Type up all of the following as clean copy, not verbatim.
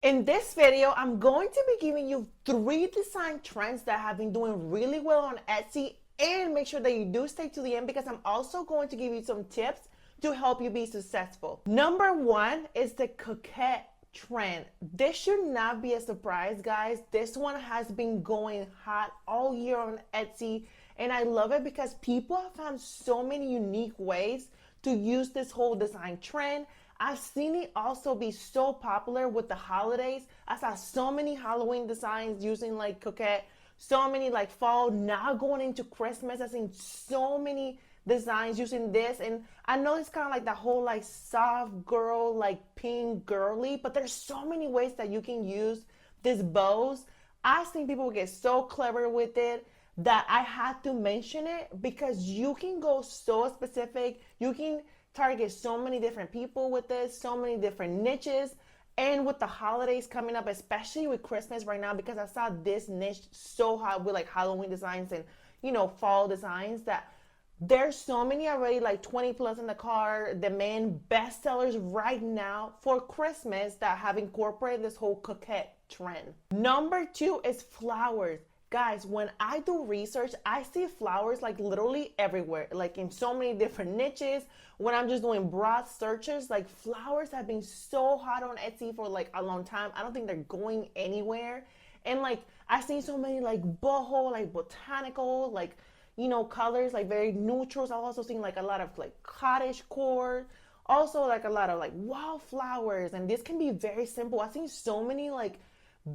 In this video, I'm going to be giving you 3 design trends that have been doing really well on Etsy, and make sure that you do stay to the end because I'm also going to give you some tips to help you be successful. Number 1 is the coquette trend. This should not be a surprise, guys. This one has been going hot all year on Etsy, and I love it because people have found so many unique ways to use this whole design trend. I've seen it also be so popular with the holidays. I saw so many Halloween designs using like coquette, so many like fall, now going into Christmas. I've seen so many designs using this, and I know it's kind of like the whole like soft girl, like pink girly, but there's so many ways that you can use these bows. I've seen people get so clever with it that I had to mention it because you can go so specific. You can target so many different people with this, so many different niches. And with the holidays coming up, especially with Christmas right now, because I saw this niche so hot with like Halloween designs and, you know, fall designs, that there's so many already, like 20 plus in the car, the main bestsellers right now for Christmas that have incorporated this whole coquette trend. Number 2 is flowers. Guys, when I do research, I see flowers like literally everywhere, like in so many different niches. When I'm just doing broad searches, like flowers have been so hot on Etsy for like a long time. I don't think they're going anywhere. And like I've seen so many like boho, like botanical, like, you know, colors, like very neutrals. I've also seen like a lot of like cottage core, also like a lot of like wildflowers. And this can be very simple. I've seen so many like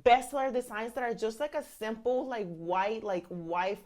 bestseller designs that are just like a simple like white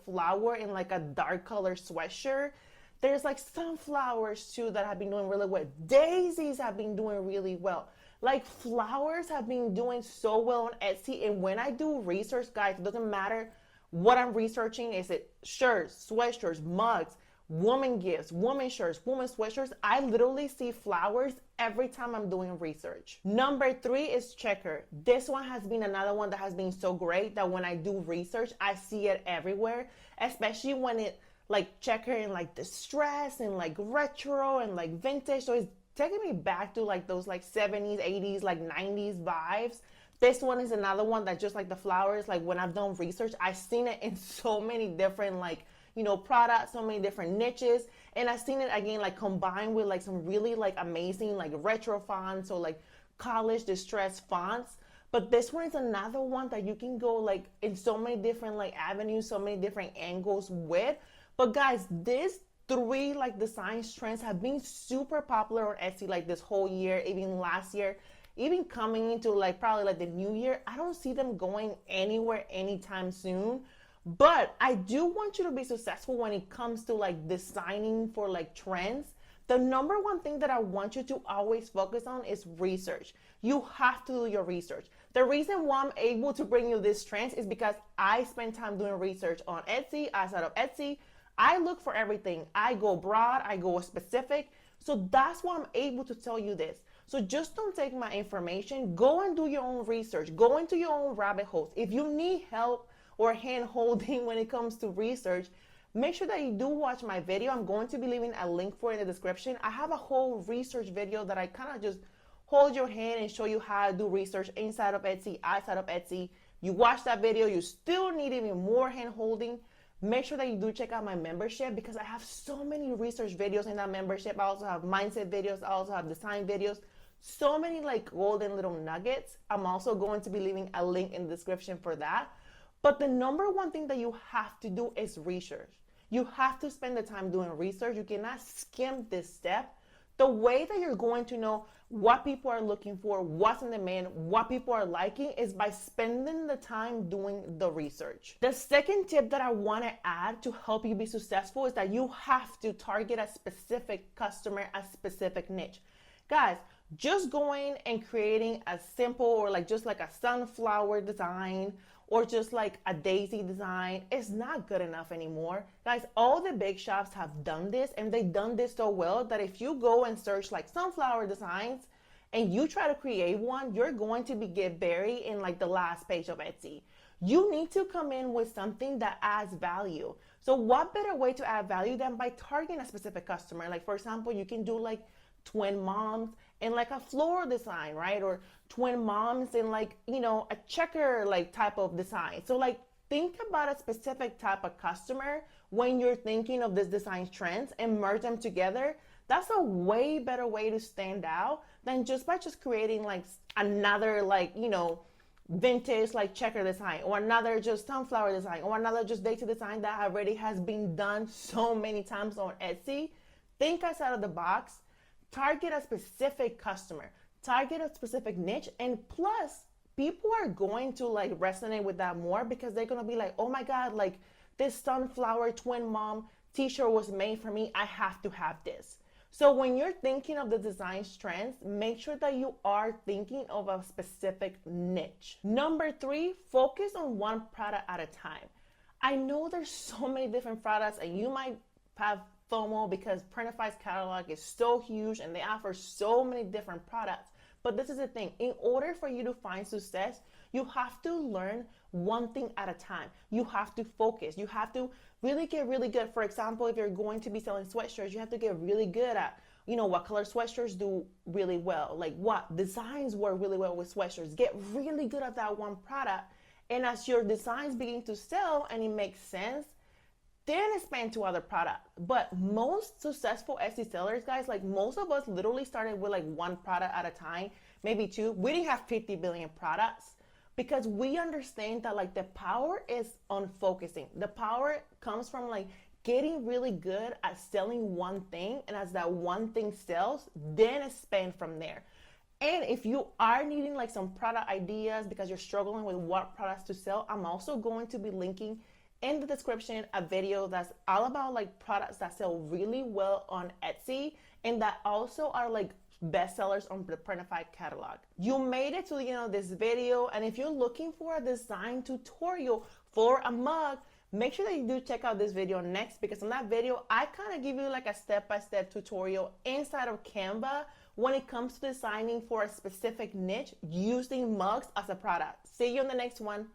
flower in like a dark color sweatshirt. There's like sunflowers too that have been doing really well. Daisies have been doing really well. Like flowers have been doing so well on Etsy. And when I do research, guys, it doesn't matter what I'm researching. Is it shirts, sweatshirts, mugs, woman gifts, woman shirts, woman sweatshirts? I literally see flowers every time I'm doing research. Number 3 is checker. This one has been another one that has been so great that when I do research, I see it everywhere, especially when it like checker in like distress and like retro and like vintage. So it's taking me back to like those like 70s, 80s, like 90s vibes. This one is another one that just like the flowers, like when I've done research, I've seen it in so many different like, you know, products, so many different niches. And I've seen it again, like combined with like some really like amazing, like retro fonts or like college distress fonts. But this one is another one that you can go like in so many different like avenues, so many different angles with. But guys, this 3 like design trends have been super popular on Etsy like this whole year, even last year, even coming into like probably like the new year. I don't see them going anywhere anytime soon. But I do want you to be successful when it comes to like designing for like trends. The number 1 thing that I want you to always focus on is research. You have to do your research. The reason why I'm able to bring you these trends is because I spend time doing research on Etsy, outside of Etsy. I look for everything. I go broad, I go specific. So that's why I'm able to tell you this. So just don't take my information. Go and do your own research. Go into your own rabbit holes. If you need help or hand holding when it comes to research, make sure that you do watch my video. I'm going to be leaving a link for it in the description. I have a whole research video that I kind of just hold your hand and show you how to do research inside of Etsy, outside of Etsy. You watch that video, you still need even more hand holding. Make sure that you do check out my membership because I have so many research videos in that membership. I also have mindset videos. I also have design videos. So many like golden little nuggets. I'm also going to be leaving a link in the description for that. But the number 1 thing that you have to do is research. You have to spend the time doing research. You cannot skim this step. The way that you're going to know what people are looking for, what's in demand, what people are liking is by spending the time doing the research. The second tip that I want to add to help you be successful is that you have to target a specific customer, a specific niche. Guys, just going and creating a simple or like just like a sunflower design or just like a daisy design is not good enough anymore. Guys, all the big shops have done this, and they've done this so well that if you go and search like sunflower designs and you try to create one, you're going to get buried in like the last page of Etsy. You need to come in with something that adds value. So what better way to add value than by targeting a specific customer? Like for example, you can do like twin moms in like a floral design, right? Or twin moms in like, you know, a checker like type of design. So like think about a specific type of customer when you're thinking of this design trends and merge them together. That's a way better way to stand out than just by just creating like another like, you know, vintage like checker design, or another just sunflower design, or another just daisy design that already has been done so many times on Etsy. Think outside of the box, target a specific customer, target a specific niche, and plus people are going to like resonate with that more because they're gonna be like, oh my god, like this sunflower twin mom t-shirt was made for me, I have to have this. So when you're thinking of the design trends, make sure that you are thinking of a specific niche. Number 3, focus on one product at a time. I know there's so many different products and you might have FOMO because Printify's catalog is so huge and they offer so many different products. But this is the thing, in order for you to find success, you have to learn one thing at a time. You have to focus. You have to really get really good. For example, if you're going to be selling sweatshirts, you have to get really good at, you know, what color sweatshirts do really well, like what designs work really well with sweatshirts. Get really good at that one product. And as your designs begin to sell and it makes sense, then expand to other products. But most successful Etsy sellers, guys, like most of us literally started with like one product at a time, maybe 2. We didn't have 50 billion products because we understand that like the power is on focusing. The power comes from like getting really good at selling one thing, and as that one thing sells, then expand from there. And if you are needing like some product ideas because you're struggling with what products to sell, I'm also going to be linking in the description a video that's all about like products that sell really well on Etsy and that also are like bestsellers on the Printify catalog. You made it to the end of this video, and if you're looking for a design tutorial for a mug, make sure that you do check out this video next, because in that video I kind of give you like a step-by-step tutorial inside of Canva when it comes to designing for a specific niche using mugs as a product. See you in the next one.